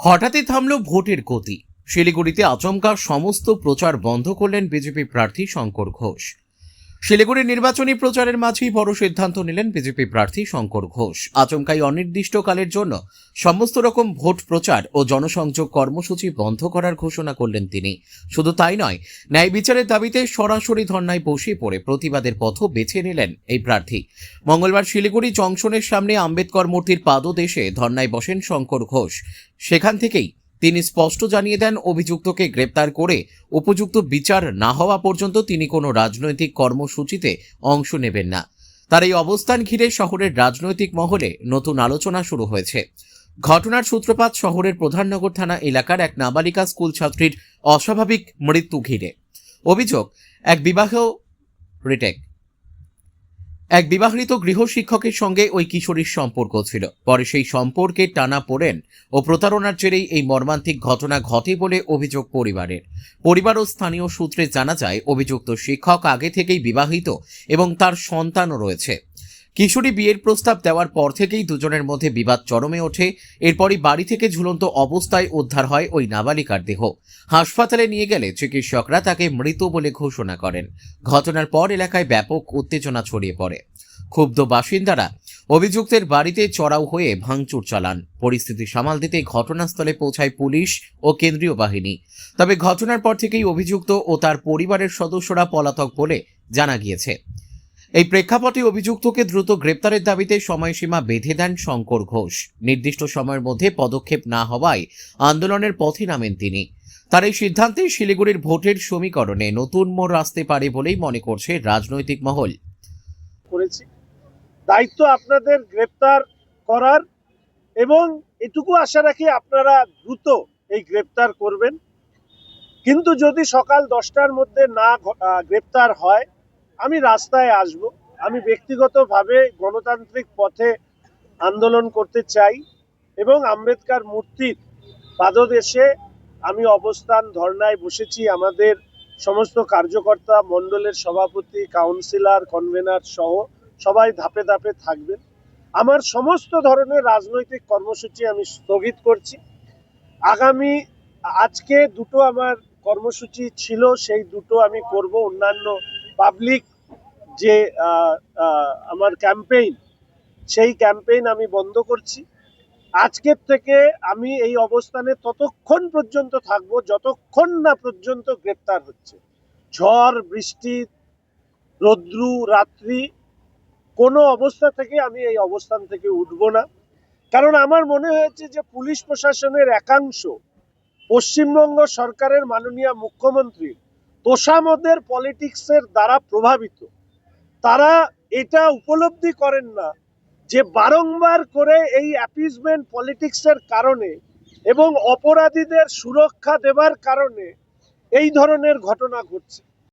হঠাৎই থামল ভোটের গতি। শিলিগুড়িতে আচমকা সমস্ত প্রচার বন্ধ করলেন বিজেপি প্রার্থী শঙ্কর ঘোষ। শিলিগুড়ির নির্বাচনী প্রচারের মাঝেই বড় সিদ্ধান্ত নিলেন বিজেপি প্রার্থী শঙ্কর ঘোষ। আচমকাই অনির্দিষ্টকালের জন্য সমস্ত রকম ভোট প্রচার ও জনসংযোগ কর্মসূচি বন্ধ করার ঘোষণা করলেন তিনি। শুধু তাই নয়, ন্যায় বিচারের দাবিতে সরাসরি ধর্নায় বসে পড়ে প্রতিবাদের পথও বেছে নিলেন এই প্রার্থী। মঙ্গলবার শিলিগুড়ি জংশনের সামনে আম্বেদকর মূর্তির পাদদেশে ধর্নায় বসেন শঙ্কর ঘোষ। সেখান থেকেই তিনি স্পষ্ট জানিয়ে দেন, অভিযুক্তকে গ্রেপ্তার করে উপযুক্ত বিচার না হওয়া পর্যন্ত তিনি কোনো রাজনৈতিক কর্মসূচিতে অংশ নেবেন না। তার এই অবস্থান ঘিরে শহরের রাজনৈতিক মহলে নতুন আলোচনা শুরু হয়েছে। ঘটনার সূত্রপাত শহরের প্রধাননগর থানা এলাকার এক নাবালিকা স্কুল ছাত্রীর অস্বাভাবিক মৃত্যু ঘিরে। অভিযোগ, এক বিবাহিত গৃহ শিক্ষকের সঙ্গে ওই কিশোরীর সম্পর্ক ছিল। পরে সেই সম্পর্কে টানাপোড়েন ও প্রতারণার জেরেই এই মর্মান্তিক ঘটনা ঘটে বলে অভিযোগ পরিবারের। পরিবার ও স্থানীয় সূত্রে জানা যায়, অভিযুক্ত শিক্ষক আগে থেকেই বিবাহিত এবং তার সন্তানও রয়েছে। কিশোরী বিয়ের প্রস্তাব দেওয়ার পর থেকেই দুজনের মধ্যে বিবাদ চরমে ওঠে। এরপরই বাড়ি থেকে ঝুলন্ত অবস্থায় উদ্ধার হয় ওই নাবালিকার দেহ। হাসপাতালে নিয়ে গেলে চিকিৎসকরা তাকে মৃত বলে ঘোষণা করেন। ঘটনার পর এলাকায় ব্যাপক উত্তেজনা ছড়িয়ে পড়ে। ক্ষুব্ধ বাসিন্দারা অভিযুক্তের বাড়িতে চড়াও হয়ে ভাঙচুর চালান। পরিস্থিতি সামাল দিতে ঘটনাস্থলে পৌঁছায় পুলিশ ও কেন্দ্রীয় বাহিনী। তবে ঘটনার পর থেকেই অভিযুক্ত ও তার পরিবারের সদস্যরা পলাতক বলে জানা গিয়েছে। এই প্রেক্ষাপটে অভিযুক্তকে দ্রুত গ্রেপ্তারের দাবিতে সময়সীমা বেঁধে দেন শঙ্কর ঘোষ। নির্দিষ্ট সময়ের মধ্যে পদক্ষেপ না হওয়ায় আন্দোলনের পথে নামেন তিনি। তার এই সিদ্ধান্তে শিলিগুড়ির ভোটের সমীকরণে নতুন মোড় আসতে পারে বলেই মনে করছে রাজনৈতিক মহল। দায়িত্ব আপনাদের গ্রেপ্তার করার, এবং এটুকু আশা রাখি আপনারা দ্রুত এই গ্রেপ্তার করবেন। কিন্তু যদি সকাল 10টার মধ্যে না গ্রেপ্তার হয়, আমি রাস্তায় আসব। আমি ব্যক্তিগতভাবে গণতান্ত্রিক পথে আন্দোলন করতে চাই এবং আম্বেদকর মূর্তির পাদদেশে আমি অবস্থান ধর্নায় বসেছি। আমাদের সমস্ত কার্যকর্তা, মণ্ডলের সভাপতি, কাউন্সিলর, কনভেনার সহ সবাই ধাপে ধাপে থাকবেন। আমার সমস্ত ধরনের রাজনৈতিক কর্মসূচি আমি স্থগিত করছি। আজকে দুটো আমার কর্মসূচি ছিল, সেই দুটো আমি করব। অন্যান্য পাবলিক যে আমার ক্যাম্পেইন, সেই ক্যাম্পেইন আমি বন্ধ করছি। আজকের থেকে আমি এই অবস্থানে ততক্ষণ পর্যন্ত থাকবো যতক্ষণ না পর্যন্ত গ্রেপ্তার হচ্ছে। ঝড়, বৃষ্টি, রৌদ্রু, রাত্রি, কোনো অবস্থা থেকে আমি এই অবস্থান থেকে উঠবো না। কারণ আমার মনে হয়েছে যে পুলিশ প্রশাসনের একাংশ পশ্চিমবঙ্গ সরকারের মাননীয় মুখ্যমন্ত্রী তোষামোদের পলিটিক্সের দ্বারা প্রভাবিত। তারা এটা উপলব্ধি করেন না যে বারংবার করে এই অ্যাপিজমেন্ট পলিটিক্সের কারণে এবং অপরাধীদের সুরক্ষা দেবার কারণে এই ধরনের ঘটনা ঘটছে।